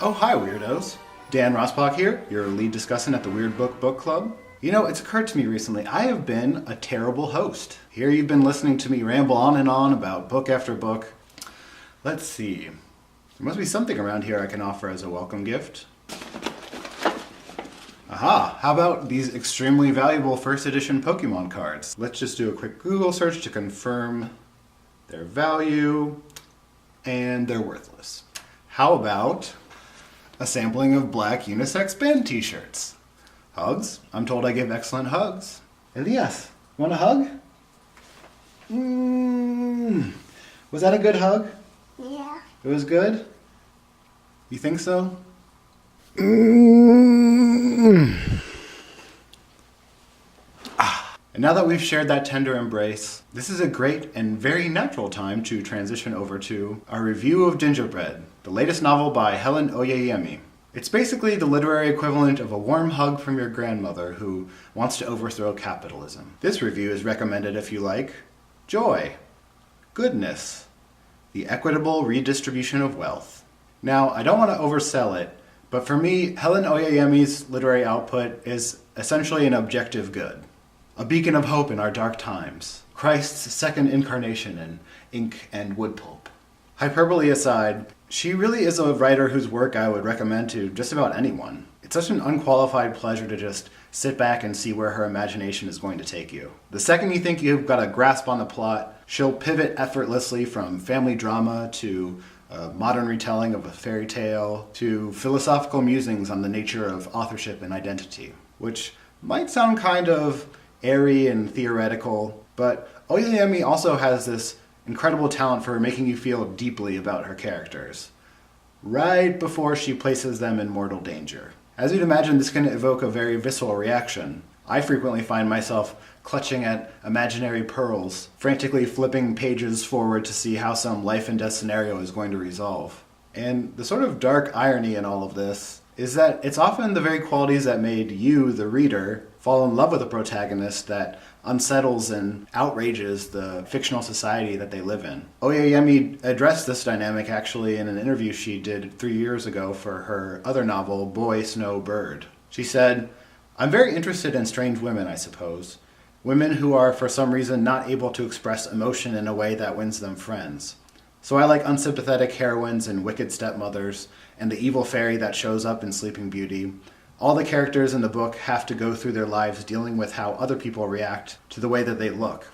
Oh, hi, weirdos. Dan Rossbach here, your lead discussant at the Weird Book Club. You know, it's occurred to me recently, I have been a terrible host. Here you've been listening to me ramble on and on about book after book. Let's see. There must be something around here I can offer as a welcome gift. Aha! How about these extremely valuable first edition Pokemon cards? Let's just do a quick Google search to confirm their value, and they're worthless. How about a sampling of black unisex band t-shirts? Hugs? I'm told I give excellent hugs. Elias, want a hug? Was that a good hug? Yeah. It was good? You think so? And now that we've shared that tender embrace, this is a great and very natural time to transition over to our review of Gingerbread, the latest novel by Helen Oyeyemi. It's basically the literary equivalent of a warm hug from your grandmother who wants to overthrow capitalism. This review is recommended if you like joy, goodness, the equitable redistribution of wealth. Now, I don't want to oversell it, but for me, Helen Oyeyemi's literary output is essentially an objective good. A beacon of hope in our dark times. Christ's second incarnation in ink and wood pulp. Hyperbole aside, she really is a writer whose work I would recommend to just about anyone. It's such an unqualified pleasure to just sit back and see where her imagination is going to take you. The second you think you've got a grasp on the plot, she'll pivot effortlessly from family drama to a modern retelling of a fairy tale to philosophical musings on the nature of authorship and identity, which might sound kind of airy and theoretical, but Oyeyemi also has this incredible talent for making you feel deeply about her characters, right before she places them in mortal danger. As you'd imagine, this can evoke a very visceral reaction. I frequently find myself clutching at imaginary pearls, frantically flipping pages forward to see how some life and death scenario is going to resolve. And the sort of dark irony in all of this is that it's often the very qualities that made you, the reader, fall in love with a protagonist that unsettles and outrages the fictional society that they live in. Oyeyemi addressed this dynamic actually in an interview she did 3 years ago for her other novel, Boy, Snow, Bird. She said, "I'm very interested in strange women, I suppose. Women who are for some reason not able to express emotion in a way that wins them friends. So I like unsympathetic heroines and wicked stepmothers, and the evil fairy that shows up in Sleeping Beauty. All the characters in the book have to go through their lives dealing with how other people react to the way that they look.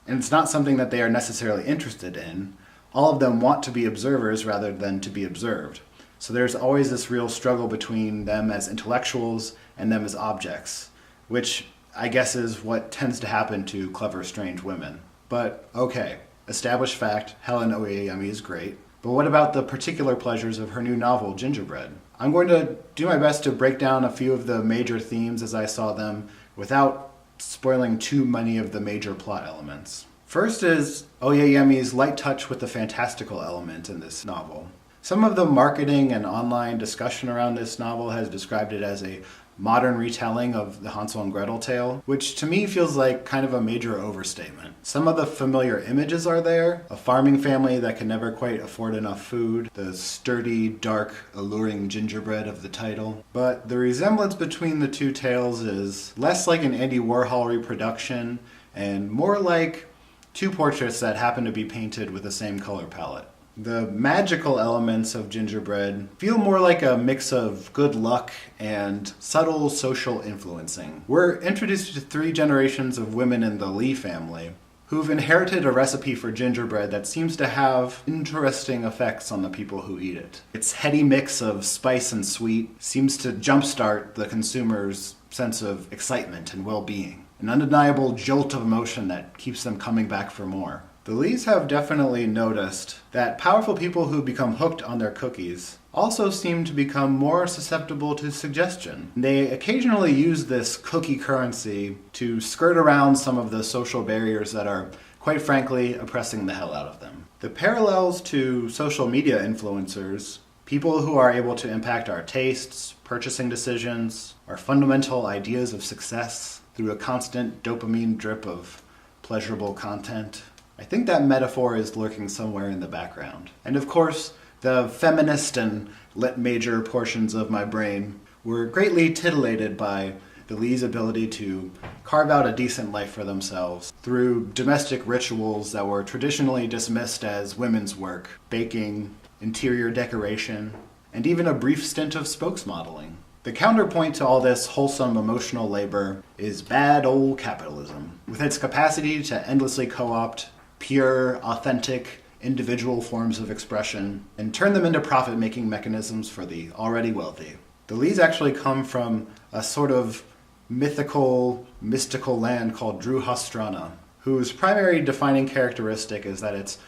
And it's not something that they are necessarily interested in. All of them want to be observers rather than to be observed. So there's always this real struggle between them as intellectuals and them as objects, which I guess is what tends to happen to clever, strange women. But okay, established fact, Helen Oyeyemi is great. But what about the particular pleasures of her new novel, Gingerbread? I'm going to do my best to break down a few of the major themes as I saw them without spoiling too many of the major plot elements. First is Oyeyemi's light touch with the fantastical element in this novel. Some of the marketing and online discussion around this novel has described it as a modern retelling of the Hansel and Gretel tale, which to me feels like kind of a major overstatement. Some of the familiar images are there: a farming family that can never quite afford enough food, the sturdy, dark, alluring gingerbread of the title. But the resemblance between the two tales is less like an Andy Warhol reproduction and more like two portraits that happen to be painted with the same color palette. The magical elements of Gingerbread feel more like a mix of good luck and subtle social influencing. We're introduced to 3 generations of women in the Lee family who've inherited a recipe for gingerbread that seems to have interesting effects on the people who eat it. Its heady mix of spice and sweet seems to jumpstart the consumer's sense of excitement and well-being, an undeniable jolt of emotion that keeps them coming back for more. The Lees have definitely noticed that powerful people who become hooked on their cookies also seem to become more susceptible to suggestion. They occasionally use this cookie currency to skirt around some of the social barriers that are, quite frankly, oppressing the hell out of them. The parallels to social media influencers, people who are able to impact our tastes, purchasing decisions, our fundamental ideas of success through a constant dopamine drip of pleasurable content, I think that metaphor is lurking somewhere in the background. And of course, The feminist and lit major portions of my brain were greatly titillated by the Lees' ability to carve out a decent life for themselves through domestic rituals that were traditionally dismissed as women's work, baking, interior decoration, and even a brief stint of spokesmodeling. The counterpoint to all this wholesome emotional labor is bad old capitalism, with its capacity to endlessly co-opt pure, authentic, individual forms of expression and turn them into profit-making mechanisms for the already wealthy. The Lees actually come from a sort of mystical land called Druhastrana, whose primary defining characteristic is that it's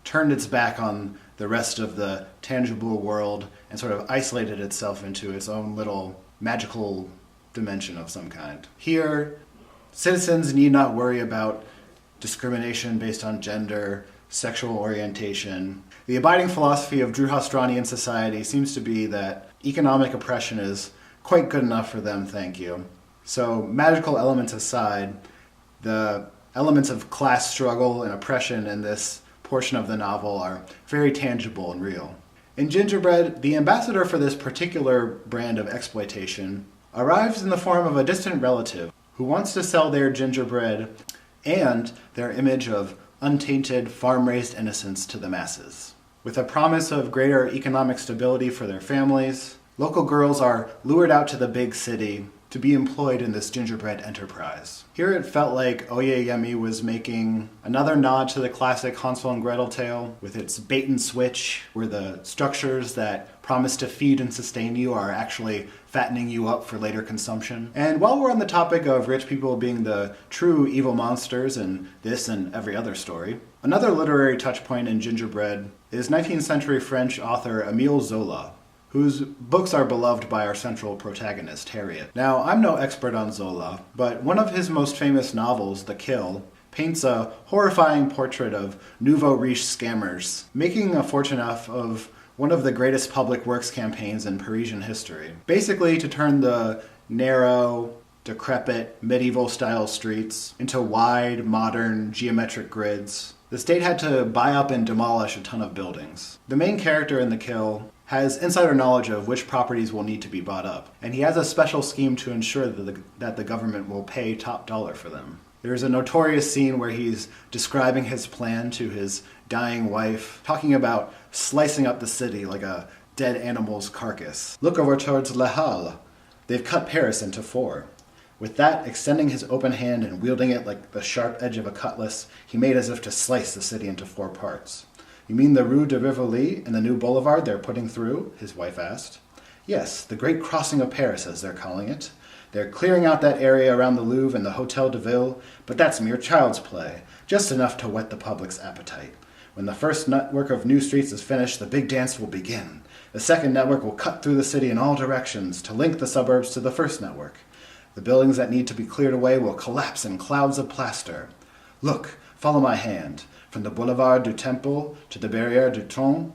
turned its back on the rest of the tangible world and sort of isolated itself into its own little magical dimension of some kind. Here, citizens need not worry about discrimination based on gender, sexual orientation. The abiding philosophy of Druhastranian society seems to be that economic oppression is quite good enough for them, thank you. So, magical elements aside, the elements of class struggle and oppression in this portion of the novel are very tangible and real. In Gingerbread, the ambassador for this particular brand of exploitation arrives in the form of a distant relative who wants to sell their gingerbread and their image of untainted, farm-raised innocence to the masses. With a promise of greater economic stability for their families, local girls are lured out to the big city to be employed in this gingerbread enterprise. Here it felt like Oyeyemi was making another nod to the classic Hansel and Gretel tale, with its bait and switch, where the structures that promise to feed and sustain you are actually fattening you up for later consumption. And while we're on the topic of rich people being the true evil monsters in this and every other story, another literary touchpoint in Gingerbread is 19th century French author Émile Zola, whose books are beloved by our central protagonist, Harriet. Now, I'm no expert on Zola, but one of his most famous novels, The Kill, paints a horrifying portrait of nouveau riche scammers, making a fortune off of one of the greatest public works campaigns in Parisian history. Basically, to turn the narrow, decrepit, medieval-style streets into wide, modern, geometric grids, the state had to buy up and demolish a ton of buildings. The main character in The Kill has insider knowledge of which properties will need to be bought up, and he has a special scheme to ensure that the government will pay top dollar for them. There's a notorious scene where he's describing his plan to his dying wife, talking about slicing up the city like a dead animal's carcass. Look over towards Le Halles. They've cut Paris into 4. With that, extending his open hand and wielding it like the sharp edge of a cutlass, he made as if to slice the city into 4 parts. You mean the Rue de Rivoli and the new boulevard they're putting through? His wife asked. Yes, the Great Crossing of Paris, as they're calling it. They're clearing out that area around the Louvre and the Hôtel de Ville, but that's mere child's play, just enough to whet the public's appetite. When the first network of new streets is finished, the big dance will begin. The second network will cut through the city in all directions to link the suburbs to the first network. The buildings that need to be cleared away will collapse in clouds of plaster. Look, follow my hand. From the Boulevard du Temple to the Barrière du Trône,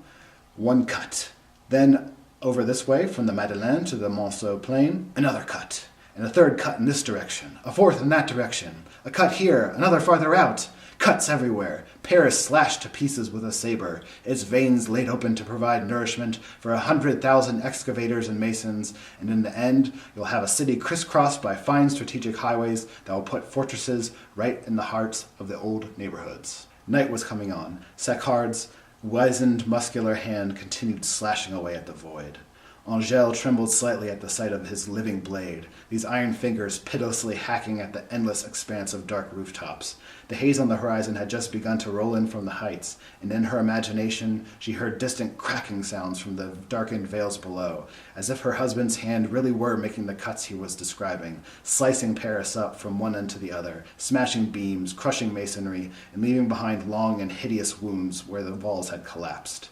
1 cut. Then over this way, from the Madeleine to the Monceau Plain, another cut. And a 3rd cut in this direction, a 4th in that direction, a cut here, another farther out. Cuts everywhere, Paris slashed to pieces with a saber, its veins laid open to provide nourishment for 100,000 excavators and masons, and in the end, you'll have a city crisscrossed by fine strategic highways that will put fortresses right in the hearts of the old neighborhoods. Night was coming on. Saccard's wizened, muscular hand continued slashing away at the void. Angèle trembled slightly at the sight of his living blade, these iron fingers pitilessly hacking at the endless expanse of dark rooftops. The haze on the horizon had just begun to roll in from the heights, and in her imagination she heard distant cracking sounds from the darkened vales below, as if her husband's hand really were making the cuts he was describing, slicing Paris up from one end to the other, smashing beams, crushing masonry, and leaving behind long and hideous wounds where the walls had collapsed.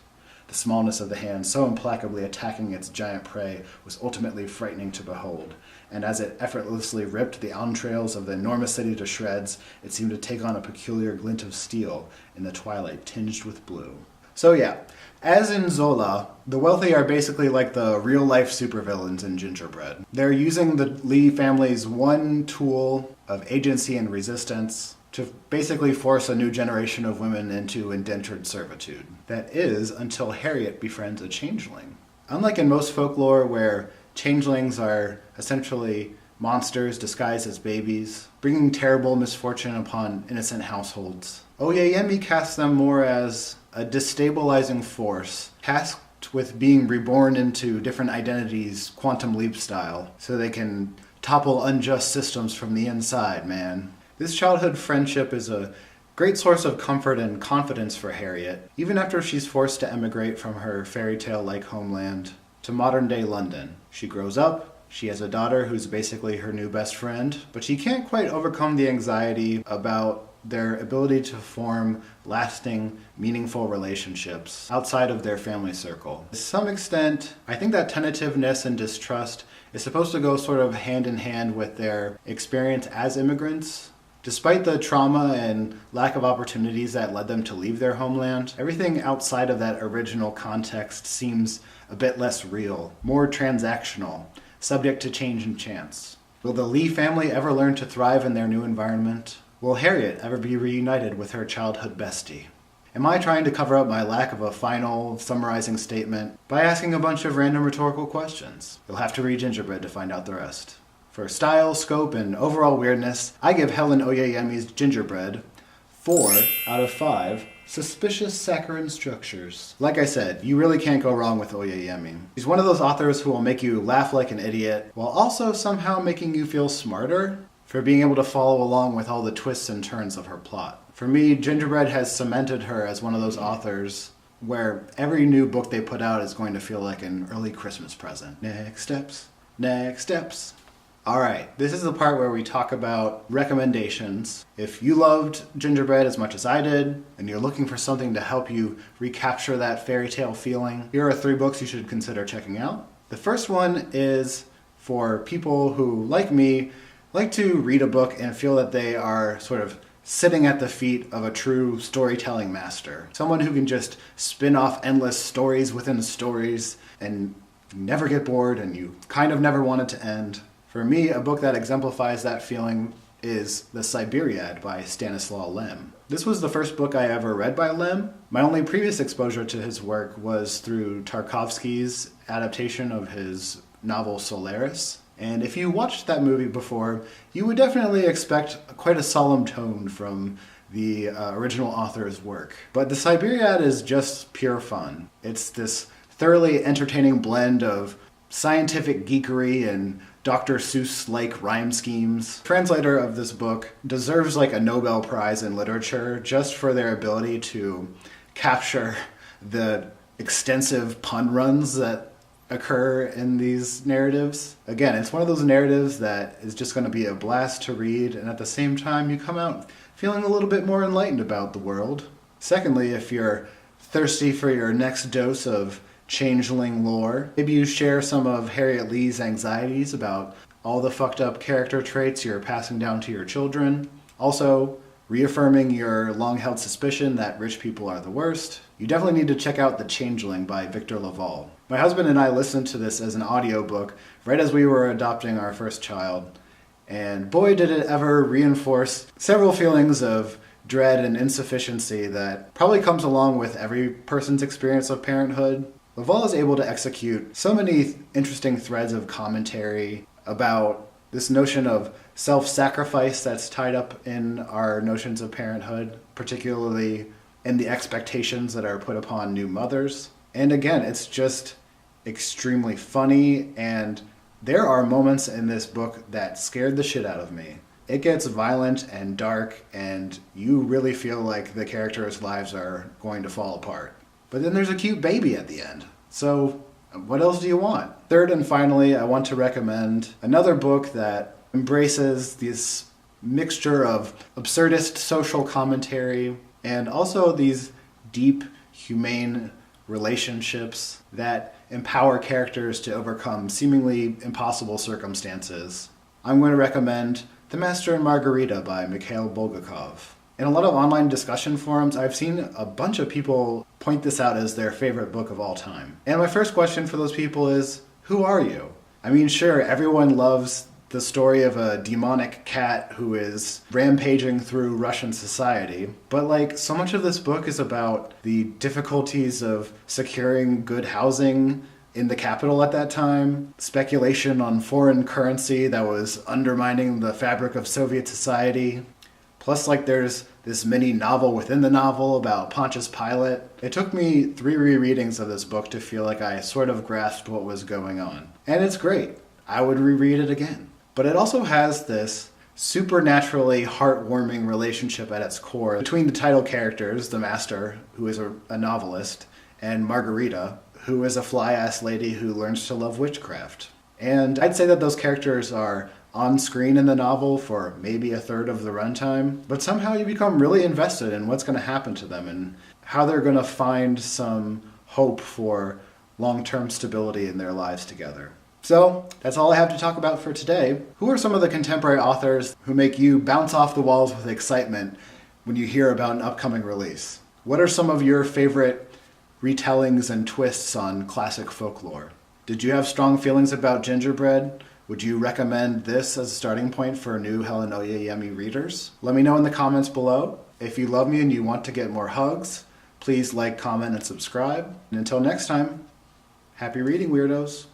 The smallness of the hand, so implacably attacking its giant prey, was ultimately frightening to behold, and as it effortlessly ripped the entrails of the enormous city to shreds, it seemed to take on a peculiar glint of steel in the twilight tinged with blue. So yeah, as in Zola, the wealthy are basically like the real-life supervillains in Gingerbread. They're using the Lee family's one tool of agency and resistance, to basically force a new generation of women into indentured servitude. That is, until Harriet befriends a changeling. Unlike in most folklore where changelings are essentially monsters disguised as babies, bringing terrible misfortune upon innocent households, Oyeyemi casts them more as a destabilizing force, tasked with being reborn into different identities, quantum leap style, so they can topple unjust systems from the inside, man. This childhood friendship is a great source of comfort and confidence for Harriet, even after she's forced to emigrate from her fairy tale-like homeland to modern-day London. She grows up, she has a daughter who's basically her new best friend, but she can't quite overcome the anxiety about their ability to form lasting, meaningful relationships outside of their family circle. To some extent, I think that tentativeness and distrust is supposed to go sort of hand in hand with their experience as immigrants. Despite the trauma and lack of opportunities that led them to leave their homeland, everything outside of that original context seems a bit less real, more transactional, subject to change and chance. Will the Lee family ever learn to thrive in their new environment? Will Harriet ever be reunited with her childhood bestie? Am I trying to cover up my lack of a final, summarizing statement by asking a bunch of random rhetorical questions? You'll have to read Gingerbread to find out the rest. For style, scope, and overall weirdness, I give Helen Oyeyemi's Gingerbread 4 out of 5 suspicious saccharine structures. Like I said, you really can't go wrong with Oyeyemi. She's one of those authors who will make you laugh like an idiot, while also somehow making you feel smarter for being able to follow along with all the twists and turns of her plot. For me, Gingerbread has cemented her as one of those authors where every new book they put out is going to feel like an early Christmas present. Next steps, next steps. Alright, this is the part where we talk about recommendations. If you loved Gingerbread as much as I did, and you're looking for something to help you recapture that fairy tale feeling, here are 3 books you should consider checking out. The first one is for people who, like me, like to read a book and feel that they are sort of sitting at the feet of a true storytelling master. Someone who can just spin off endless stories within stories and never get bored and you kind of never want it to end. For me, a book that exemplifies that feeling is The Siberiad by Stanislaw Lem. This was the first book I ever read by Lem. My only previous exposure to his work was through Tarkovsky's adaptation of his novel Solaris. And if you watched that movie before, you would definitely expect quite a solemn tone from the original author's work. But The Siberiad is just pure fun. It's this thoroughly entertaining blend of scientific geekery and Dr. Seuss-like rhyme schemes. The translator of this book deserves like a Nobel Prize in literature just for their ability to capture the extensive pun runs that occur in these narratives. Again, it's one of those narratives that is just going to be a blast to read, and at the same time you come out feeling a little bit more enlightened about the world. Secondly, if you're thirsty for your next dose of changeling lore, maybe you share some of Harriet Lee's anxieties about all the fucked up character traits you're passing down to your children. Also, reaffirming your long-held suspicion that rich people are the worst. You definitely need to check out The Changeling by Victor Laval. My husband and I listened to this as an audiobook right as we were adopting our first child, and boy did it ever reinforce several feelings of dread and insufficiency that probably comes along with every person's experience of parenthood. Laval is able to execute so many interesting threads of commentary about this notion of self-sacrifice that's tied up in our notions of parenthood, particularly in the expectations that are put upon new mothers. And again, it's just extremely funny, and there are moments in this book that scared the shit out of me. It gets violent and dark, and you really feel like the characters' lives are going to fall apart. But then there's a cute baby at the end. So what else do you want? Third and finally, I want to recommend another book that embraces this mixture of absurdist social commentary and also these deep, humane relationships that empower characters to overcome seemingly impossible circumstances. I'm going to recommend The Master and Margarita by Mikhail Bulgakov. In a lot of online discussion forums, I've seen a bunch of people point this out as their favorite book of all time. And my first question for those people is, who are you? I mean, sure, everyone loves the story of a demonic cat who is rampaging through Russian society. But like, so much of this book is about the difficulties of securing good housing in the capital at that time, speculation on foreign currency that was undermining the fabric of Soviet society. Plus, like, there's this mini novel within the novel about Pontius Pilate. It took me 3 rereadings of this book to feel like I sort of grasped what was going on. And it's great. I would reread it again. But it also has this supernaturally heartwarming relationship at its core between the title characters, the master, who is a novelist, and Margarita, who is a fly-ass lady who learns to love witchcraft. And I'd say that those characters are on screen in the novel for maybe a third of the runtime, but somehow you become really invested in what's going to happen to them and how they're going to find some hope for long-term stability in their lives together. So, that's all I have to talk about for today. Who are some of the contemporary authors who make you bounce off the walls with excitement when you hear about an upcoming release? What are some of your favorite retellings and twists on classic folklore? Did you have strong feelings about Gingerbread? Would you recommend this as a starting point for new Helen Oyeyemi readers? Let me know in the comments below. If you love me and you want to get more hugs, please like, comment, and subscribe. And until next time, happy reading, weirdos.